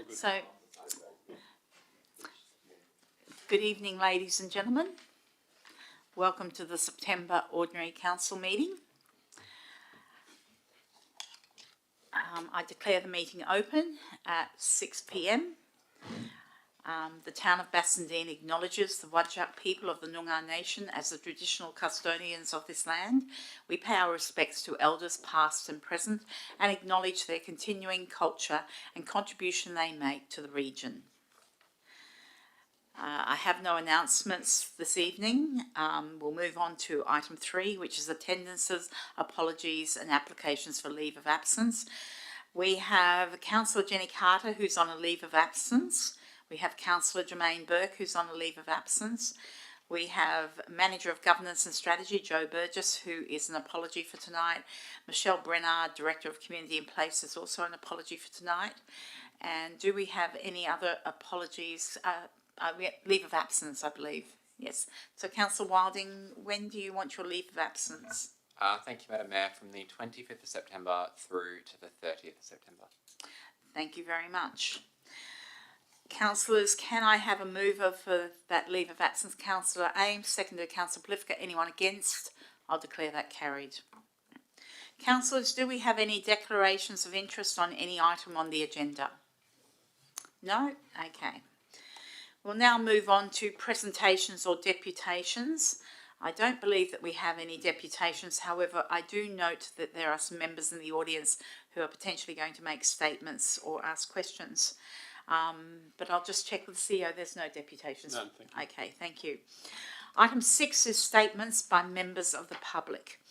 So, good evening, ladies and gentlemen. Welcome to the September Ordinary Council meeting. I declare the meeting open at 6 p.m. The town of Bassendean acknowledges the Whadjuk people of the Noongar Nation as the traditional custodians of this land. We pay our respects to elders past and present and acknowledge their continuing culture and contribution they make to the region. I have no announcements this evening. We'll move on to item 3, which is attendances, apologies and applications for leave of absence. We have Councillor Jenny Carter, who's on a leave of absence. We have Councillor Jermaine Burke, who's on a leave of absence. We have Manager of Governance and Strategy, Joe Burgess, who is an apology for tonight. Michelle Brennard, Director of Community and Place, is also an apology for tonight. And do we have any other apologies? Leave of absence, I believe. Yes. So, Councillor Wilding, when do you want your leave of absence? Thank you, Madam Mayor, from the 25th of September through to the 30th of September. Thank you very much. Councillors, can I have a mover for that leave of absence? Councillor Ames, seconded Councillor Plifka. Anyone against? I'll declare that carried. Councillors, do we have any declarations of interest on any item on the agenda? No? Okay. We'll now move on to presentations or deputations. I don't believe that we have any deputations. However, I do note that there are some members in the audience who are potentially going to make statements or ask questions. But I'll just check with the CEO. There's no deputations. None, thank you. Okay, thank you. Item 6 is statements by members of the public.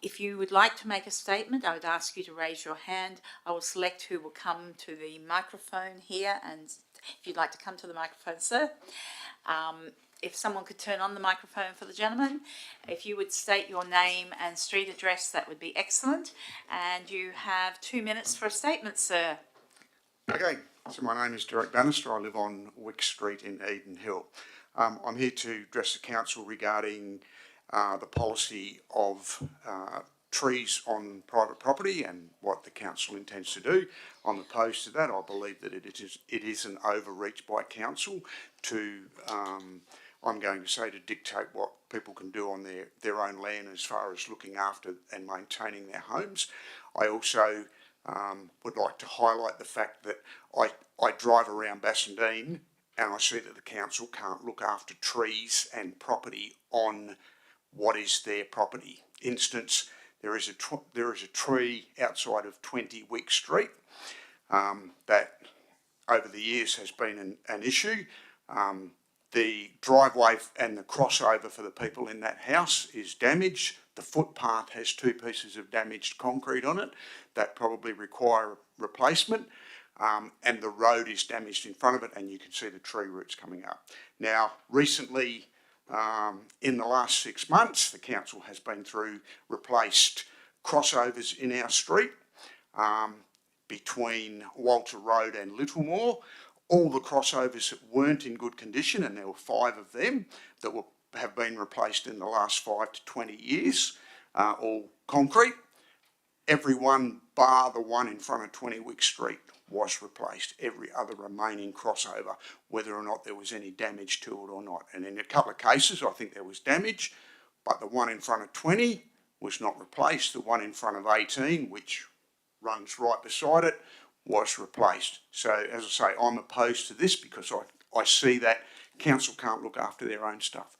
If you would like to make a statement, I would ask you to raise your hand. I will select who will come to the microphone here, and if you'd like to come to the microphone, sir. If someone could turn on the microphone for the gentleman. If you would state your name and street address, that would be excellent. And you have 2 minutes for a statement, sir. Okay, so my name is Derek Bannister. I live on Wick Street in Eden Hill. I'm here to address the council regarding the policy of trees on private property and what the council intends to do. I'm opposed to that. I believe that it is an overreach by council to, I'm going to say, to dictate what people can do on their own land as far as looking after and maintaining their homes. I also would like to highlight the fact that I drive around Bassendean and I see that the council can't look after trees and property on what is their property. Instance, there is a tree outside of 20 Wick Street that over the years has been an issue. The driveway and the crossover for the people in that house is damaged. The footpath has 2 pieces of damaged concrete on it that probably require replacement. And the road is damaged in front of it, and you can see the tree roots coming up. Now, recently, in the last 6 months, the council has been through replaced crossovers in our street between Walter Road and Littlemore. All the crossovers that weren't in good condition, and there were 5 of them that have been replaced in the last 5 to 20 years, all concrete. Every one bar the one in front of 20 Wick Street was replaced. Every other remaining crossover, whether or not there was any damage to it or not. And in a couple of cases, I think there was damage, but the one in front of 20 was not replaced. The one in front of 18, which runs right beside it, was replaced. So, as I say, I'm opposed to this because I see that council can't look after their own stuff.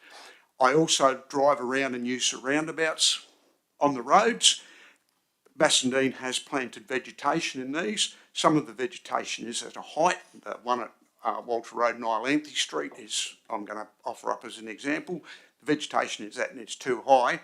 I also drive around and use the roundabouts on the roads. Bassendean has planted vegetation in these. Some of the vegetation is at a height. The one at Walter Road and Iolanthe Street is, I'm going to offer up as an example. The vegetation is at and it's too high.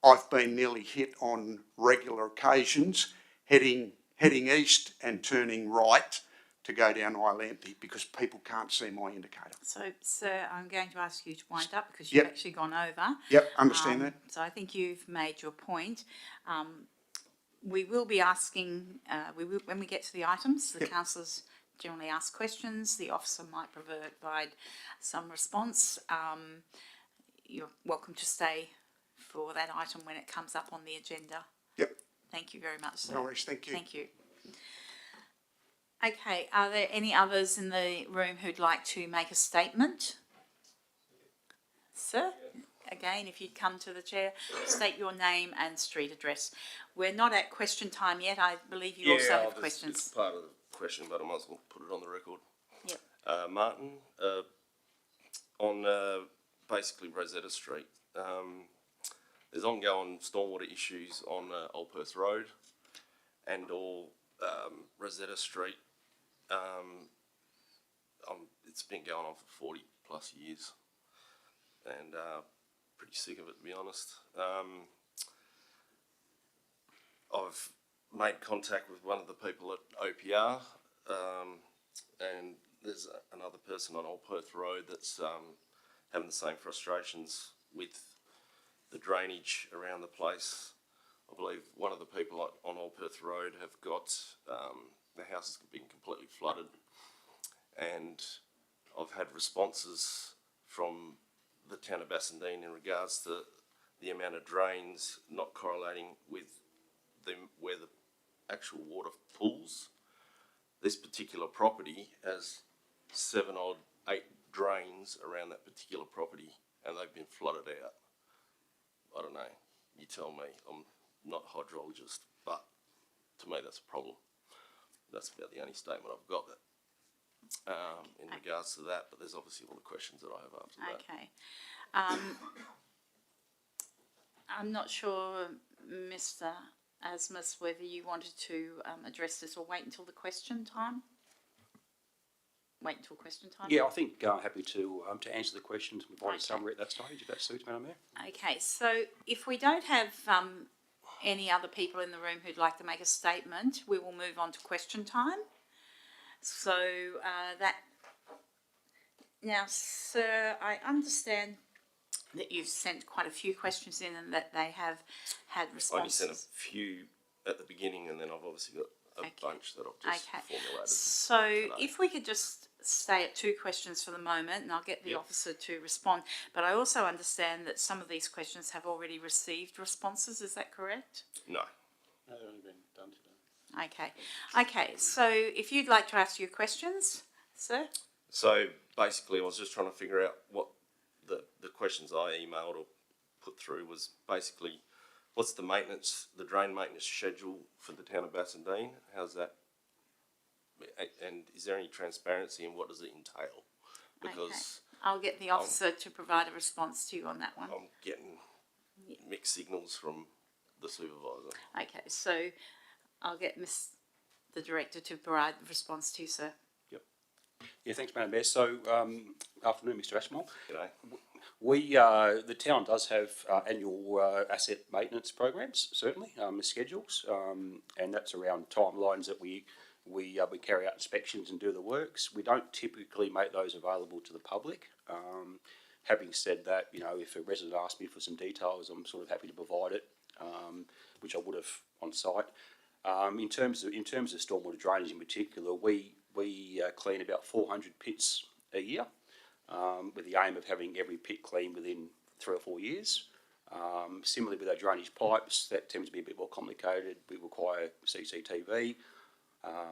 I've been nearly hit on regular occasions heading east and turning right to go down Iolanthe because people can't see my indicator. So, sir, I'm going to ask you to wind up because you've actually gone over. Yep, understand that. So I think you've made your point. We will be asking, when we get to the items, the councillors generally ask questions. The officer might provide some response. You're welcome to stay for that item when it comes up on the agenda. Yep. Thank you very much, sir. No worries, thank you. Thank you. Okay, are there any others in the room who'd like to make a statement? Sir, again, if you'd come to the chair, state your name and street address. We're not at question time yet. I believe you also have questions. It's part of the question, but I might as well put it on the record. Yep. Martin, on basically Rosetta Street, there's ongoing stormwater issues on Old Perth Road and or Rosetta Street. It's been going on for 40 plus years, and pretty sick of it, to be honest. I've made contact with one of the people at OPR, and there's another person on Old Perth Road that's having the same frustrations with the drainage around the place. I believe one of the people on Old Perth Road have got the house has been completely flooded, and I've had responses from the town of Bassendean in regards to the amount of drains not correlating with where the actual water pools. This particular property has 7 or 8 drains around that particular property, and they've been flooded out. I don't know, you tell me. I'm not a hydrologist, but to me that's a problem. That's about the only statement I've got that in regards to that, but there's obviously all the questions that I have after that. Okay. I'm not sure, Mr. Asmus, whether you wanted to address this or wait until the question time? Wait until question time? Yeah, I think happy to answer the questions and provide a summary at that stage, if that suits, Madam Mayor. Okay, so if we don't have any other people in the room who'd like to make a statement, we will move on to question time. So now, sir, I understand that you've sent quite a few questions in and that they have had responses. I only sent a few at the beginning, and then I've obviously got a bunch that I've just formulated. So today. if we could just stay at 2 questions for the moment, and I'll get the officer to respond. But I also understand that some of these questions have already received responses. Is that correct? No. No, they've only been done today. Okay. Okay, so if you'd like to ask your questions, sir? So basically I was just trying to figure out what the questions I emailed or put through was basically what's the drain maintenance schedule for the town of Bassendean? How's that? And is there any transparency and what does it entail? Because I'll get the officer to provide a response to you on that one. I'm getting mixed signals from the supervisor. Okay, so I'll get the director to provide the response to you, sir. Yep. Yeah, thanks, Madam Mayor. So, afternoon, Mr. Ashmore. G'day. The town does have annual asset maintenance programs, certainly, schedules, and that's around timelines that we carry out inspections and do the works. We don't typically make those available to the public. Having said that, if a resident asks me for some details, I'm sort of happy to provide it, which I would have on site. In terms of stormwater drainage in particular, we clean about 400 pits a year, with the aim of having every pit clean within 3 or 4 years. Similarly with our drainage pipes, that tends to be a bit more complicated. We require CCTV.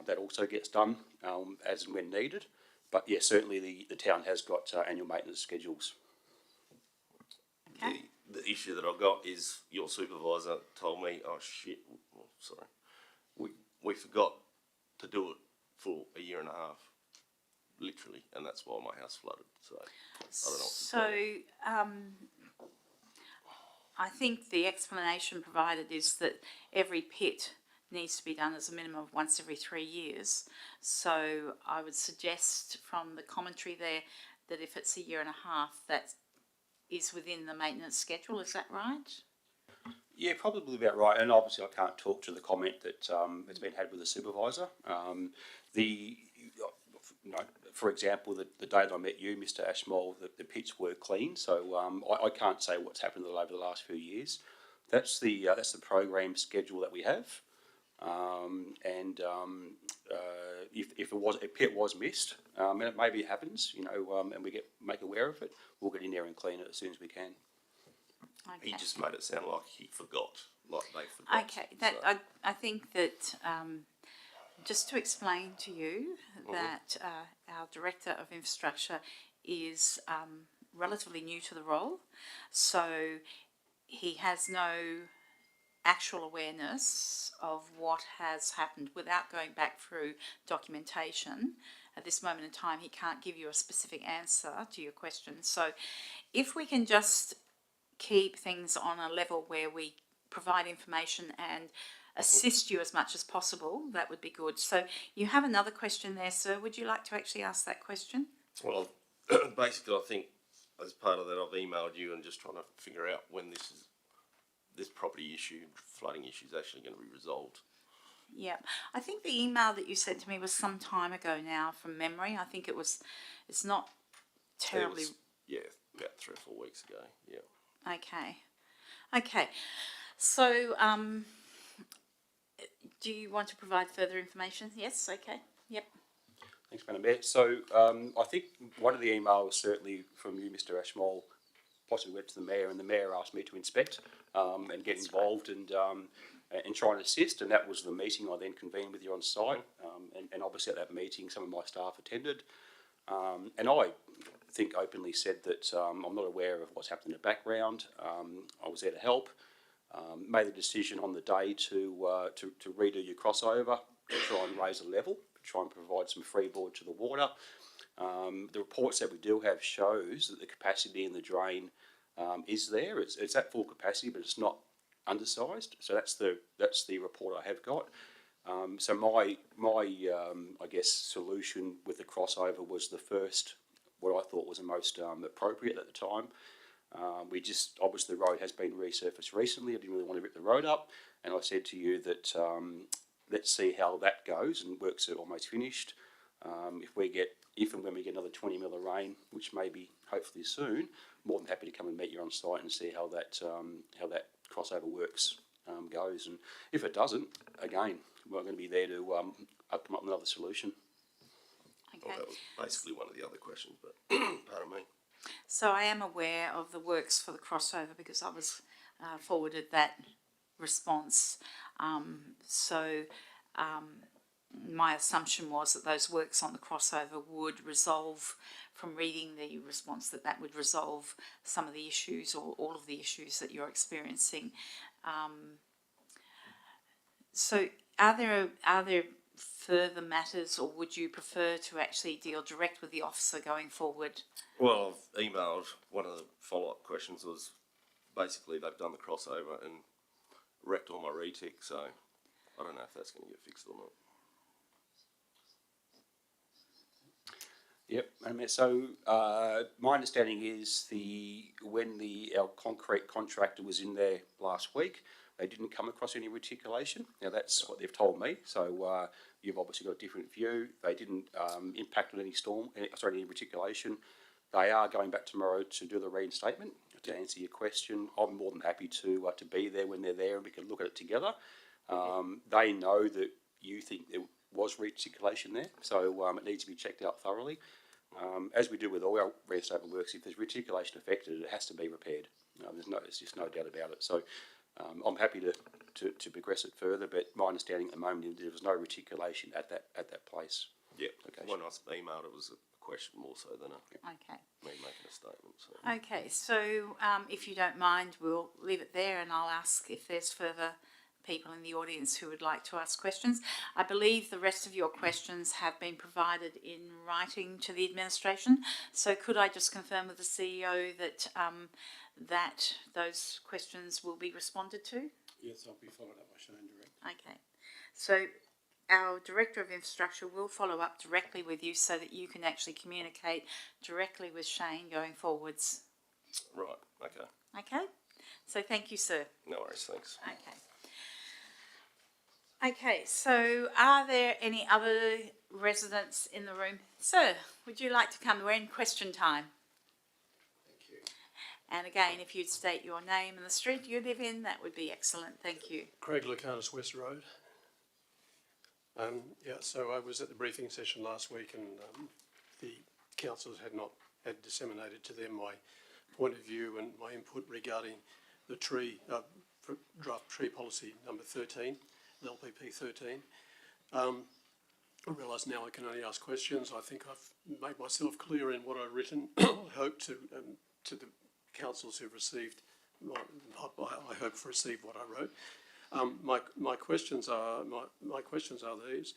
That also gets done as and when needed. But yeah, certainly the town has got annual maintenance schedules. Okay. The issue that I've got is your supervisor told me, oh shit, sorry, we forgot to do it for a year and a half, literally, and that's why my house flooded. So I don't know. So I think the explanation provided is that every pit needs to be done as a minimum of once every 3 years. So I would suggest from the commentary there that if it's a year and a half, that is within the maintenance schedule. Is that right? Yeah, probably about right. And obviously, I can't talk to the comment that has been had with the supervisor. For example, the day that I met you, Mr. Ashmole, the pits were clean. So I can't say what's happened over the last few years. That's the program schedule that we have. If a pit was missed, and it maybe happens, and we make aware of it, we'll get in there and clean it as soon as we can. Okay. He just made it sound like he forgot, like they forgot. Okay, I think that Just to explain to you that our Director of Infrastructure is relatively new to the role, so he has no actual awareness of what has happened without going back through documentation. At this moment in time, he can't give you a specific answer to your question. So if we can just keep things on a level where we provide information and assist you as much as possible, that would be good. So you have another question there, sir. Would you like to actually ask that question? Well, basically, I think as part of that, I've emailed you and just trying to figure out when this property issue, flooding issue, is actually going to be resolved. Yeah, I think the email that you sent to me was some time ago now from memory. I think it's not terribly. It was, about 3 or 4 weeks ago. Yeah. Okay. So, do you want to provide further information? Yes, okay, yep. Thanks, Madam Mayor. So I think one of the emails certainly from you, Mr Ashmole, possibly went to the Mayor, and the Mayor asked me to inspect and get involved and try and assist, and that was the meeting I then convened with you on site, and obviously at that meeting some of my staff attended, and I think openly said that I'm not aware of what's happened in the background. I was there to help. Made the decision on the day to redo your crossover, to try and raise a level, to try and provide some freeboard to the water. The reports that we do have shows that the capacity in the drain is there. It's at full capacity, but it's not undersized. So that's the report I have got. So my I guess solution with the crossover was the first, what I thought was the most appropriate at the time. We just, obviously the road has been resurfaced recently. I didn't really want to rip the road up, and I said to you that let's see how that goes, and works are almost finished. If and when we get another 20 mil of rain, which may be hopefully soon, more than happy to come and meet you on site and see how that crossover works goes. And if it doesn't, again, we're going to be there to come up with another solution. Okay. Well, that was basically one of the other questions, but pardon me. So I am aware of the works for the crossover because I was forwarded that response. My assumption was that those works on the crossover would resolve, from reading the response, that would resolve some of the issues or all of the issues that you're experiencing. So are there further matters, or would you prefer to actually deal direct with the officer going forward? Well, I've emailed, one of the follow-up questions was basically they've done the crossover and wrecked all my retic, so I don't know if that's going to get fixed or not. Yep, so my understanding is when our concrete contractor was in there last week, they didn't come across any reticulation. Now that's what they've told me. So you've obviously got a different view. They didn't impact on any reticulation. They are going back tomorrow to do the reinstatement. To answer your question, I'm more than happy to be there when they're there, and we can look at it together. They know that you think there was reticulation there, so it needs to be checked out thoroughly. As we do with all our reinstatement works, if there's reticulation affected, it has to be repaired. There's just no doubt about it. So I'm happy to progress it further, but my understanding at the moment is there was no reticulation at that place. Yeah. Okay. When I emailed, it was a question more so than me making a statement. So. Okay, so if you don't mind, we'll leave it there, and I'll ask if there's further people in the audience who would like to ask questions. I believe the rest of your questions have been provided in writing to the administration. So could I just confirm with the CEO that that those questions will be responded to? Yes, I'll be followed up by Shane direct. Okay, so our Director of Infrastructure will follow up directly with you so that you can actually communicate directly with Shane going forwards. Right, okay. Okay, so thank you, sir. No worries, thanks. Okay. Okay, so are there any other residents in the room? Sir, would you like to come? We're in question time. Thank you. And again, if you'd state your name and the street you live in, that would be excellent. Thank you. Craig Lucanus, West Road. So I was at the briefing session last week, and the councillors had disseminated to them my point of view and my input regarding the draft tree policy number 13, the LPP 13. I realise now I can only ask questions. I think I've made myself clear in what I've written. I hope to the councils who've received, I hope have received what I wrote. My questions are these.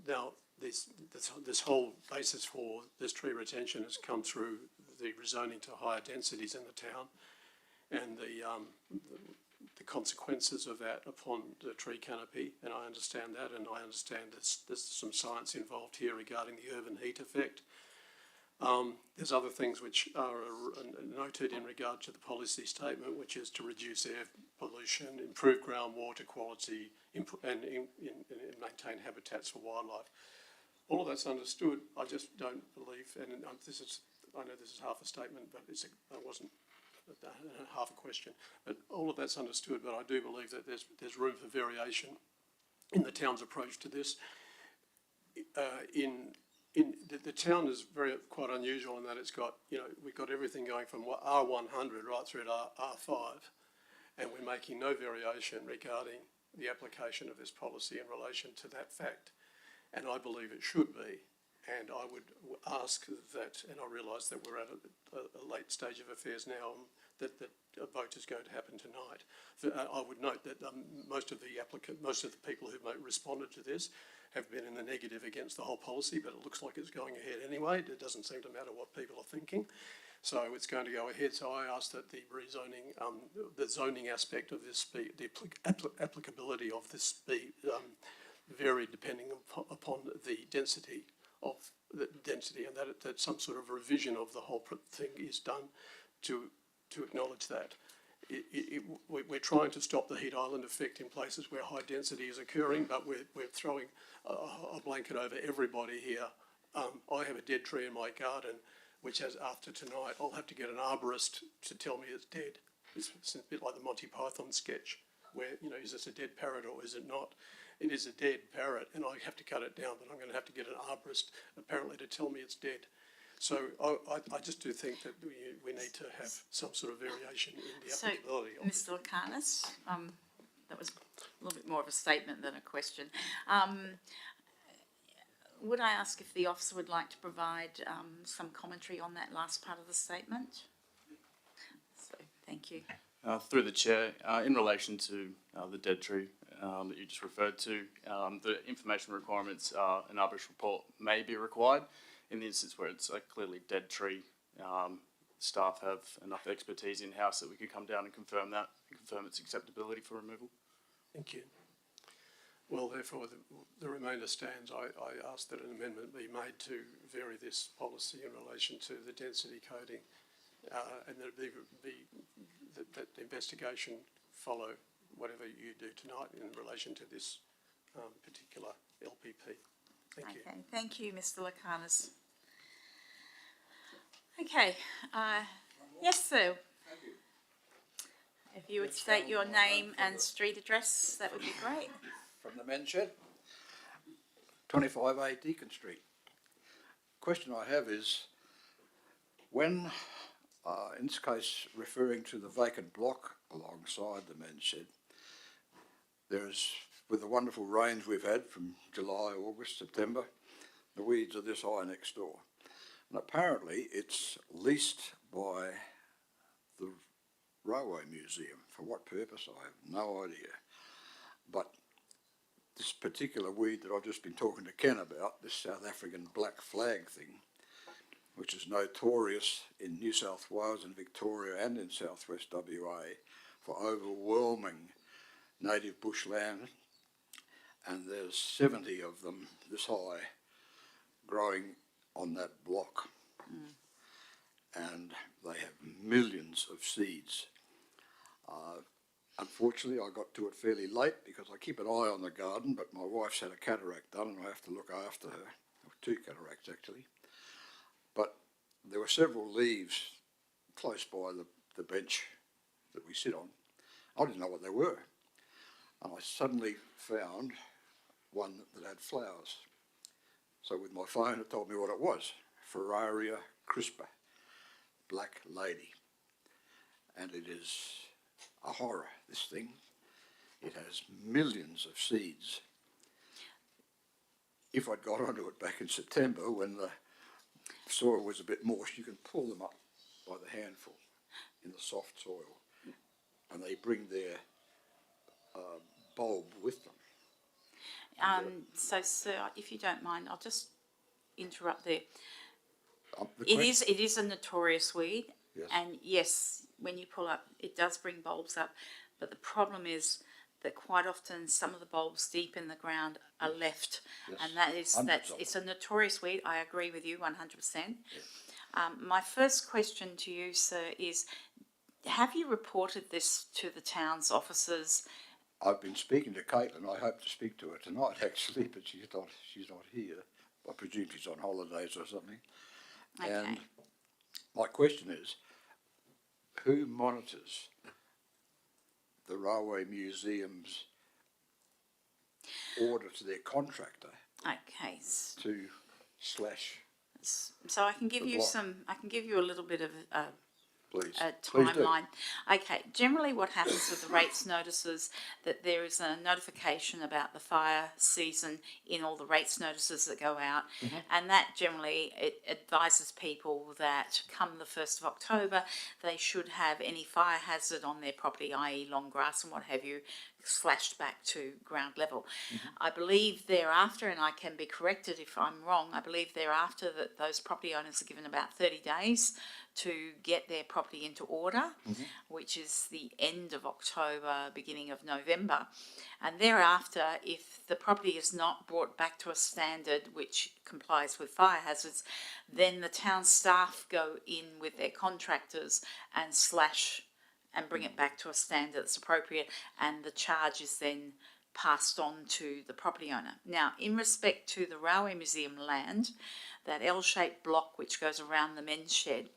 Now, this whole basis for this tree retention has come through the rezoning to higher densities in the town, and the consequences of that upon the tree canopy, and I understand that, and I understand there's some science involved here regarding the urban heat effect. There's other things which are noted in regard to the policy statement, which is to reduce air pollution, improve groundwater quality, and maintain habitats for wildlife. All of that's understood. I just don't believe, and I know this is half a statement, but it wasn't half a question. But all of that's understood. But I do believe that there's room for variation in the town's approach to this. The town is quite unusual in that it's got, we've got everything going from R100 right through to R5, and we're making no variation regarding the application of this policy in relation to that fact. And I believe it should be. And I would ask that, and I realise that we're at a late stage of affairs now, that a vote is going to happen tonight. I would note that most of the people who responded to this have been in the negative against the whole policy, but it looks like it's going ahead anyway. It doesn't seem to matter what people are thinking. So it's going to go ahead. So I ask that the rezoning, the zoning aspect of this be, the applicability of this be varied depending upon the density and that some sort of revision of the whole thing is done to acknowledge that. We're trying to stop the heat island effect in places where high density is occurring, but we're throwing a blanket over everybody here. I have a dead tree in my garden, which after tonight, I'll have to get an arborist to tell me it's dead. It's a bit like the Monty Python sketch where, is this a dead parrot or is it not? It is a dead parrot and I have to cut it down, but I'm going to have to get an arborist apparently to tell me it's dead. So I just do think that we need to have some sort of variation in the applicability of it. Mr. Lakanis, that was a little bit more of a statement than a question. Would I ask if the officer would like to provide some commentary on that last part of the statement? So, thank you. Through the chair, in relation to the dead tree that you just referred to, the information requirements, an arborist report may be required in the instance where it's a clearly dead tree. Staff have enough expertise in-house that we could come down and confirm that, and confirm its acceptability for removal. Thank you. Well, therefore, the remainder stands. I ask that an amendment be made to vary this policy in relation to the density coding, and that the investigation follow whatever you do tonight in relation to this particular LPP. Thank you. Okay, thank you, Mr. Lakanis. Okay, yes, sir. If you would state your name and street address, that would be great. From the men's shed, 25A Deacon Street. Question I have is, when, in this case referring to the vacant block alongside the men's shed, there's, with the wonderful rains we've had from July, August, September, the weeds are this high next door. And apparently it's leased by the Railway Museum. For what purpose, I have no idea. But this particular weed that I've just been talking to Ken about, this South African black flag thing, which is notorious in New South Wales and Victoria and in southwest WA for overwhelming native bushland, and there's 70 of them this high growing on that block. And they have millions of seeds. Unfortunately, I got to it fairly late because I keep an eye on the garden, but my wife's had a cataract done and I have to look after her. 2 cataracts actually. But there were several leaves close by the bench that we sit on. I didn't know what they were. And I suddenly found one that had flowers. So with my phone it told me what it was. Ferraria crispa, black lady. And it is a horror, this thing. It has millions of seeds. if I'd got onto it back in September when the soil was a bit moist, you can pull them up by the handful in the soft soil, and they bring their bulb with them. So, sir, if you don't mind, I'll just interrupt there. The It question- is a notorious weed, Yes. and yes, when you pull up, it does bring bulbs up, but the problem is that quite often some of the bulbs deep in the ground are left, Yes. and that's it's a notorious weed. I agree with you 100%. My first question to you, sir, is: have you reported this to the town's officers? I've been speaking to Caitlin. I hope to speak to her tonight, actually, but she's not here. I presume she's on holidays or something. Okay. And my question is, who monitors the Railway Museum's order to their contractor Okay. to slash, So I can give The you block. I can give you a little bit of please? a Please do. timeline. Okay, generally what happens with the rates notices, that there is a notification about the fire season in all the rates notices that go out, and that generally it advises people that come the 1st of October they should have any fire hazard on their property, i.e. long grass and what have you, slashed back to ground level. I believe thereafter, and I can be corrected if I'm wrong, I believe thereafter that those property owners are given about 30 days to get their property into order, which is the end of October, beginning of November. And thereafter, if the property is not brought back to a standard which complies with fire hazards, then the town staff go in with their contractors and slash and bring it back to a standard that's appropriate, and the charge is then passed on to the property owner. Now, in respect to the Railway Museum land, that L-shaped block which goes around the men's shed,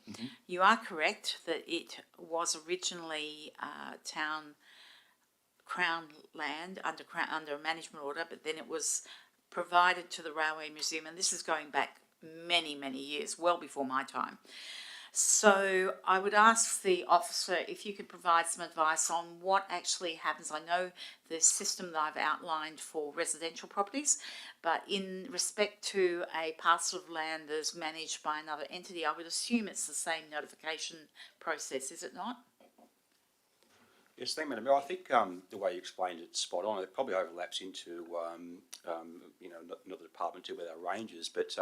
you are correct that it was originally town Crown land under a management order, but then it was provided to the Railway Museum, and this is going back many, many years, well before my time. So I would ask the officer if you could provide some advice on what actually happens. I know the system that I've outlined for residential properties, but in respect to a parcel of land that's managed by another entity, I would assume it's the same notification process, is it not? Yes, thank you, Madam Mayor. I think the way you explained it's spot on. It probably overlaps into, another department too with our rangers, but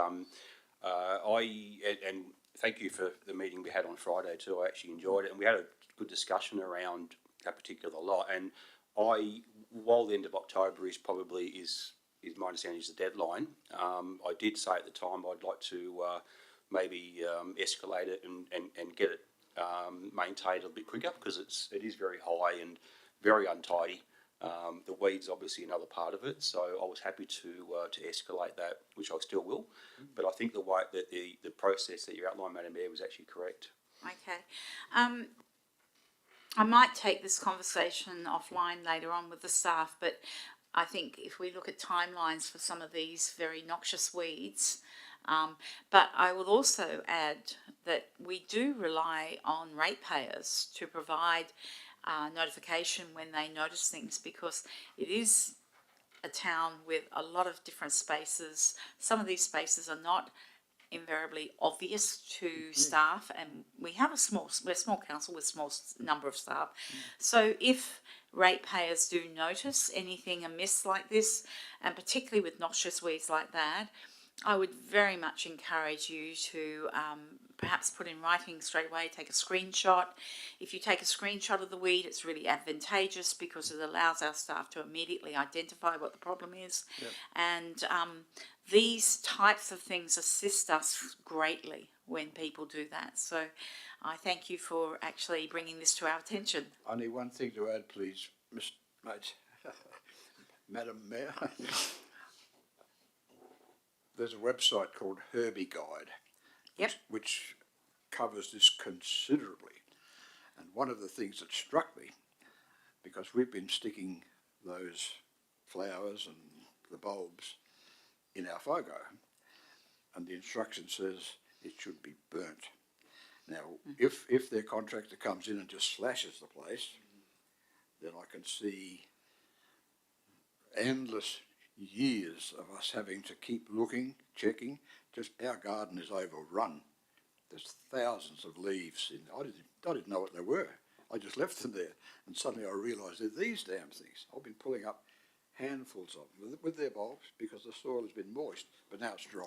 and thank you for the meeting we had on Friday too. I actually enjoyed it, and we had a good discussion around that particular lot. And while the end of October is my understanding is the deadline, I did say at the time I'd like to maybe escalate it and get it maintained a bit quicker, because it is very high and very untidy. The weeds obviously another part of it, so I was happy to escalate that, which I still will. But I think the way that the process that you outlined, Madam Mayor, was actually correct. Okay. I might take this conversation offline later on with the staff, but I think if we look at timelines for some of these very noxious weeds, but I will also add that we do rely on ratepayers to provide notification when they notice things, because it is a town with a lot of different spaces. Some of these spaces are not invariably obvious to staff, and we're a small council with small number of staff. So if ratepayers do notice anything amiss like this, and particularly with noxious weeds like that, I would very much encourage you to perhaps put in writing straight away, take a screenshot. If you take a screenshot of the weed, it's really advantageous because it allows our staff to immediately identify what the problem is. Yep. And these types of things assist us greatly when people do that. So I thank you for actually bringing this to our attention. Only one thing to add, please, Madam Mayor. There's a website called Herbie Guide, Yep. which covers this considerably. And one of the things that struck me, because we've been sticking those flowers and the bulbs in our FOGO, and the instruction says it should be burnt. Now, if their contractor comes in and just slashes the place, then I can see endless years of us having to keep looking, checking. Just our garden is overrun. There's thousands of leaves in. I didn't know what they were. I just left them there, and suddenly I realised they're these damn things. I've been pulling up handfuls of them with their bulbs because the soil has been moist, but now it's dry,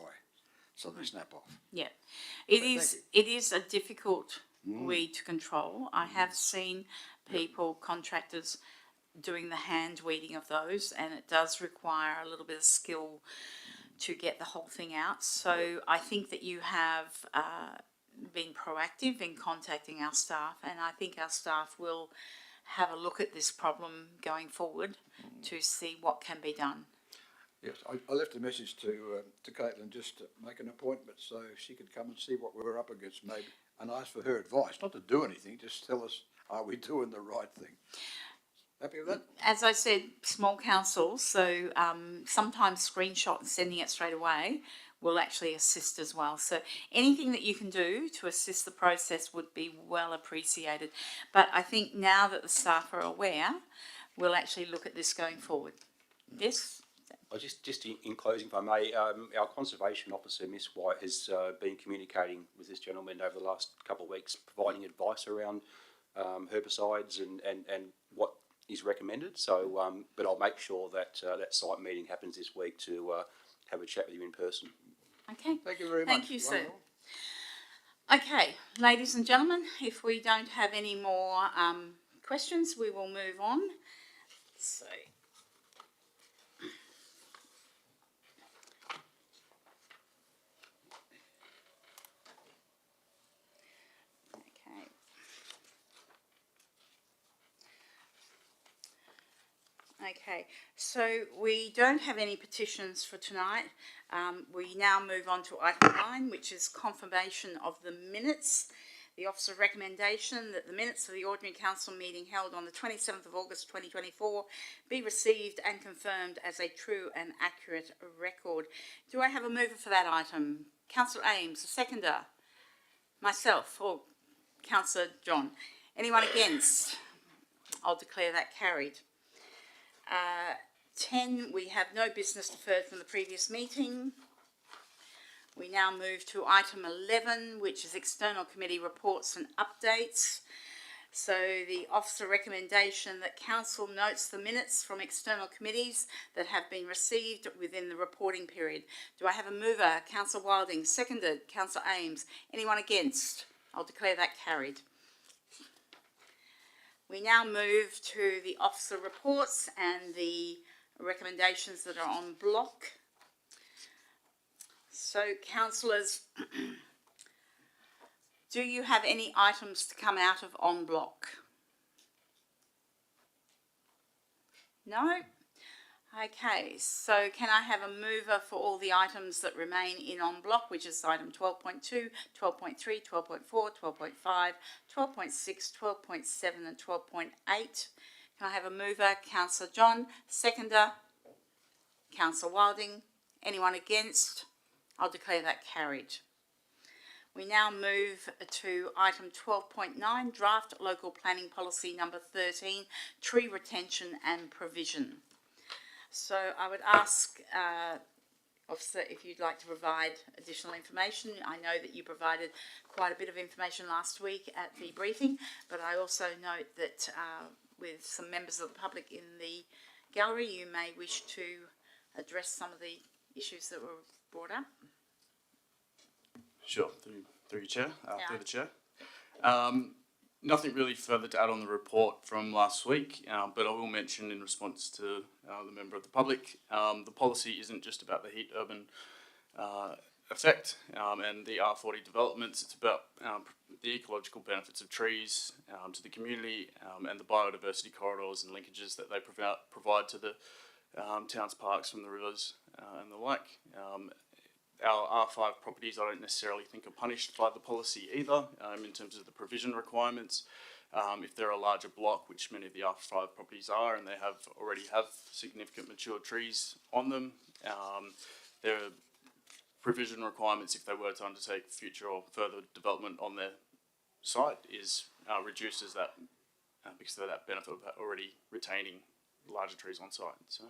so they snap off. Yeah, it Thank is. you. It is a difficult weed to control. I have seen people, contractors, doing the hand weeding of those, and it does require a little bit of skill to get the whole thing out. So I think that you have been proactive in contacting our staff, and I think our staff will have a look at this problem going forward to see what can be done. Yes, I left a message to Caitlin just to make an appointment so she could come and see what we were up against maybe, and ask for her advice, not to do anything, just tell us, are we doing the right thing? Happy with that? As I said, small councils, so sometimes screenshot and sending it straight away will actually assist as well. So anything that you can do to assist the process would be well appreciated. But I think now that the staff are aware, we'll actually look at this going forward. Yes? Just in closing, if I may, our conservation officer, Miss White, has been communicating with this gentleman over the last couple of weeks, providing advice around herbicides and what is recommended. So, but I'll make sure that that site meeting happens this week to have a chat with you in person. Okay. Thank you very much. Thank you, sir. Okay, ladies and gentlemen, if we don't have any more questions, we will move on. So, okay. Okay, so we don't have any petitions for tonight. We now move on to item 9, which is confirmation of the minutes. The officer recommendation that the minutes of the ordinary council meeting held on the 27th of August 2024 be received and confirmed as a true and accurate record. Do I have a mover for that item? Councillor Ames, a seconder? Myself, or Councillor John? Anyone against? I'll declare that carried. 10, we have no business deferred from the previous meeting. We now move to item 11, which is external committee reports and updates. So the officer recommendation that council notes the minutes from external committees that have been received within the reporting period. Do I have a mover? Councillor Wilding, seconded. Councillor Ames. Anyone against? I'll declare that carried. We now move to the officer reports and the recommendations that are on block. So, councillors, do you have any items to come out of on block? No? Okay, so can I have a mover for all the items that remain in on block, which is item 12.2, 12.3, 12.4, 12.5, 12.6, 12.7 and 12.8. Can I have a mover? Councillor John. Seconder? Councillor Wilding. Anyone against? I'll declare that carried. We now move to item 12.9, draft local planning policy number 13, tree retention and provision. So I would ask, officer, if you'd like to provide additional information. I know that you provided quite a bit of information last week at the briefing, but I also note that with some members of the public in the gallery, you may wish to address some of the issues that were brought up. Sure, through your chair, through the chair. Nothing really further to add on the report from last week, but I will mention in response to the member of the public, the policy isn't just about the heat urban effect and the R40 developments. It's about the ecological benefits of trees to the community and the biodiversity corridors and linkages that they provide to the town's parks from the rivers and the like. Our R5 properties I don't necessarily think are punished by the policy either in terms of the provision requirements. If they're a larger block, which many of the R5 properties are, and they already have significant mature trees on them, there are provision requirements if they were to undertake future or further development on their site reduces that because of that benefit of already retaining larger trees on site. So.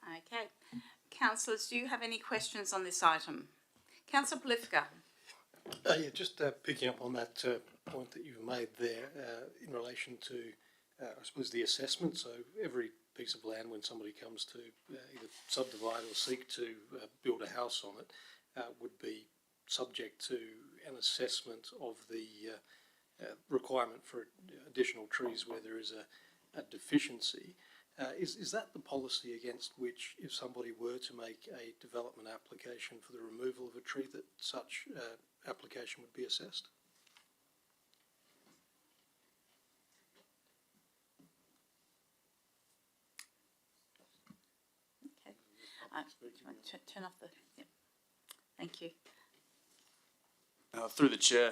Okay. Councillors, do you have any questions on this item? Councillor Polifka. Yeah, just picking up on that point that you've made there in relation to, I suppose, the assessment. So every piece of land, when somebody comes to either subdivide or seek to build a house on it, would be subject to an assessment of the requirement for additional trees where there is a deficiency. Is that the policy against which, if somebody were to make a development application for the removal of a tree, that such application would be assessed? Okay. Turn off the. Yeah. Thank you. Through the chair,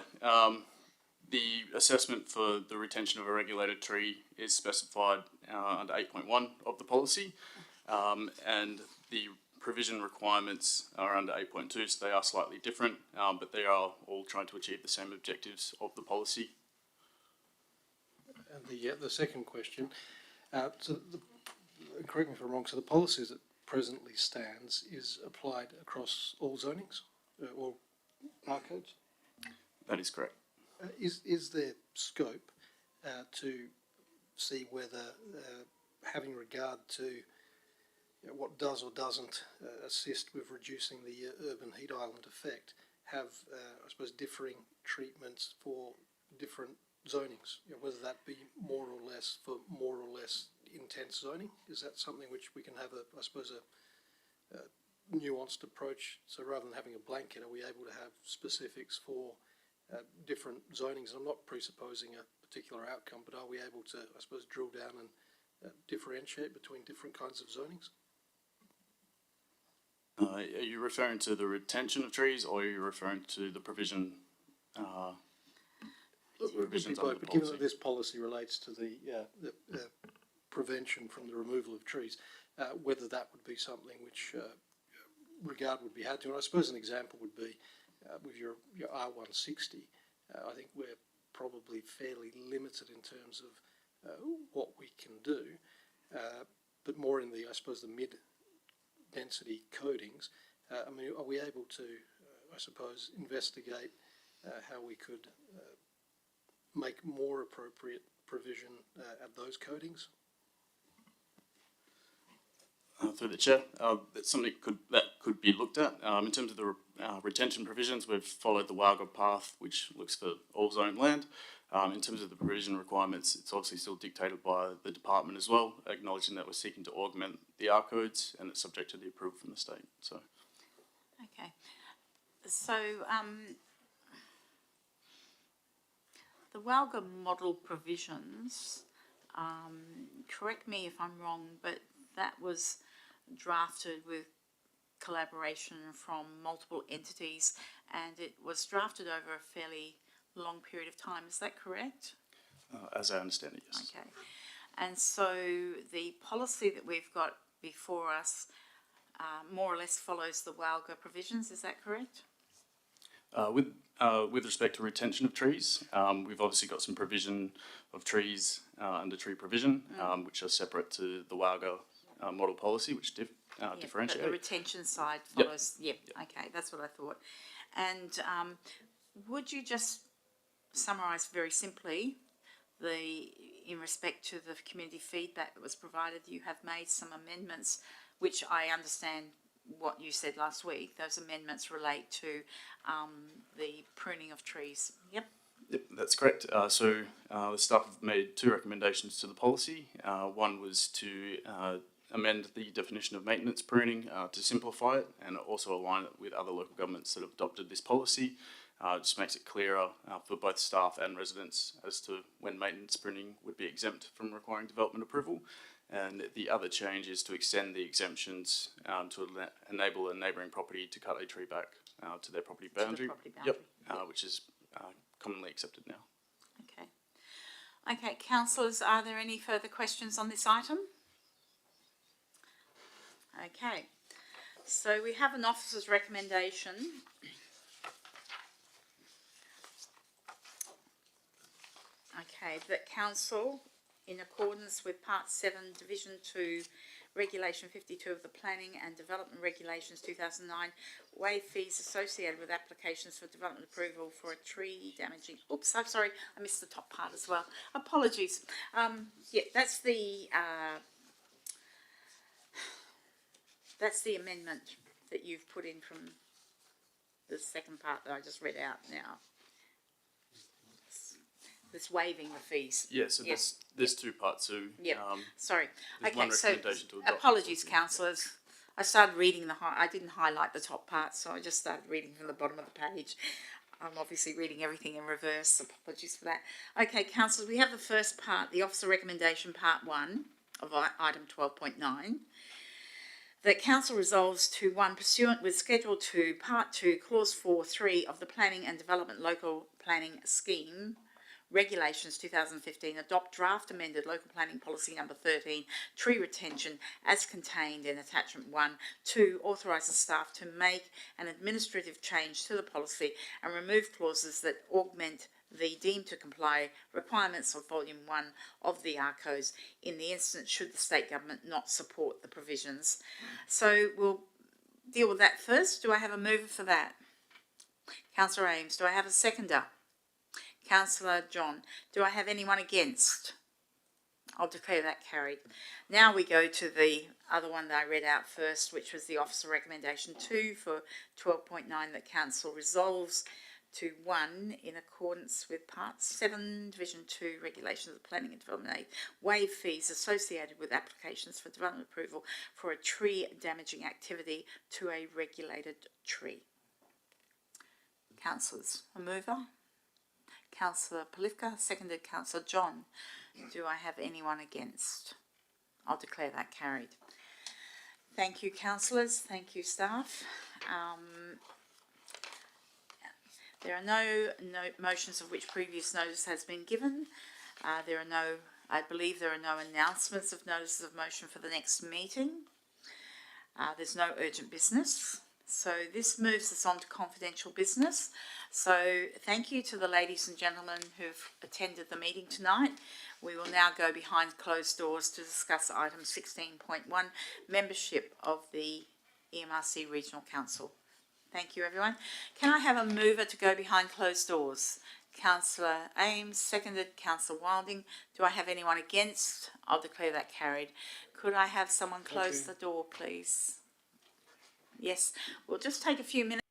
the assessment for the retention of a regulated tree is specified under 8.1 of the policy, and the provision requirements are under 8.2, so they are slightly different, but they are all trying to achieve the same objectives of the policy. And the second question, correct me if I'm wrong, so the policy as it presently stands is applied across all zonings, all R codes? That is correct. Is there scope to see whether, having regard to what does or doesn't assist with reducing the urban heat island effect, have, I suppose, differing treatments for different zonings, whether that be more or less for more or less intense zoning? Is that something which we can have I suppose, a nuanced approach? So rather than having a blanket, are we able to have specifics for different zonings? I'm not presupposing a particular outcome, but are we able to, I suppose, drill down and differentiate between different kinds of zonings? Are you referring to the retention of trees, or are you referring to the provision? Provisions under the But given policy? that this policy relates to the prevention from the removal of trees, whether that would be something which regard would be had to. And I suppose an example would be with your R160. I think we're probably fairly limited in terms of what we can do, but more in the, I suppose, the mid-density coatings. I mean, are we able to, I suppose, investigate how we could make more appropriate provision at those coatings? Through the chair, that's something that could be looked at. In terms of the retention provisions, we've followed the WAGA path, which looks for all zone land. In terms of the provision requirements, it's obviously still dictated by the department as well, acknowledging that we're seeking to augment the R codes and it's subject to the approval from the state. So, okay. So, the WALGA model provisions, correct me if I'm wrong, but that was drafted with collaboration from multiple entities, and it was drafted over a fairly long period of time. Is that correct? as I understand it, yes. Okay. And so the policy that we've got before us more or less follows the WALGA provisions. Is that correct? With respect to retention of trees, we've obviously got some provision of trees under tree provision, which are separate to the WAGA model policy, which differentiate. But the retention side follows. Yep. Okay, that's what I thought. And would you just summarise very simply in respect to the community feedback that was provided? You have made some amendments, which I understand what you said last week. Those amendments relate to the pruning of trees. Yep. Yep, that's correct. So the staff have made two recommendations to the policy. One was to amend the definition of maintenance pruning to simplify it and also align it with other local governments that have adopted this policy. It just makes it clearer for both staff and residents as to when maintenance pruning would be exempt from requiring development approval. And the other change is to extend the exemptions to enable a neighbouring property to cut a tree back to their property boundary. Yep, which is commonly accepted now. Okay. Okay, councillors, are there any further questions on this item? Okay. So we have an officer's recommendation. Okay, that council, in accordance with Part 7, Division 2, Regulation 52 of the Planning and Development Regulations 2009, waive fees associated with applications for development approval for a tree damaging. Oops, I'm sorry, I missed the top part as well. Apologies. Yeah, that's the amendment that you've put in from the second part that I just read out now. This waiving the fees. Yeah, so there's two parts to, Yep. Sorry. there's Okay, one so recommendation to adopt. apologies, councillors. I started reading I didn't highlight the top part, so I just started reading from the bottom of the page. I'm obviously reading everything in reverse. Apologies for that. Okay, councillors, we have the first part, the officer recommendation, part 1 of item 12.9. That council resolves to, 1, pursuant with Schedule 2, Part 2, Clause 4.3 of the Planning and Development Local Planning Scheme Regulations 2015, adopt draft amended local planning policy number 13, tree retention, as contained in attachment 1. 2, authorise the staff to make an administrative change to the policy and remove clauses that augment the deemed to comply requirements of Volume 1 of the ARCOs in the instance should the state government not support the provisions. So we'll deal with that first. Do I have a mover for that? Councillor Ames. Do I have a seconder? Councillor John. Do I have anyone against? I'll declare that carried. Now we go to the other one that I read out first, which was the officer recommendation 2 for 12.9, that council resolves to, 1, in accordance with Part 7, Division 2, Regulations of the Planning and Development Act, waive fees associated with applications for development approval for a tree damaging activity to a regulated tree. Councillors, a mover? Councillor Polifka, seconded Councillor John. Do I have anyone against? I'll declare that carried. Thank you, councillors. Thank you, staff. There are no motions of which previous notice has been given. I believe there are no announcements of notices of motion for the next meeting. There's no urgent business. So this moves us on to confidential business. So thank you to the ladies and gentlemen who've attended the meeting tonight. We will now go behind closed doors to discuss item 16.1, membership of the EMRC Regional Council. Thank you, everyone. Can I have a mover to go behind closed doors? Councillor Ames, seconded Councillor Wilding. Do I have anyone against? I'll declare that carried. Could I have someone close the door, please? Yes, we'll just take a few minutes.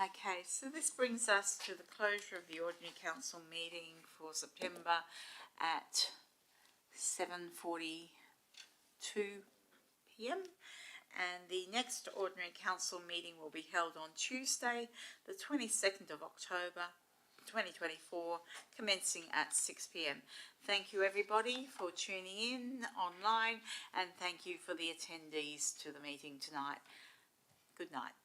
Okay, so this brings us to the closure of the ordinary council meeting for September at 7:42 p.m. And the next ordinary council meeting will be held on Tuesday, the 22nd of October, 2024, commencing at 6 p.m. Thank you everybody for tuning in online, and thank you for the attendees to the meeting tonight. Good night.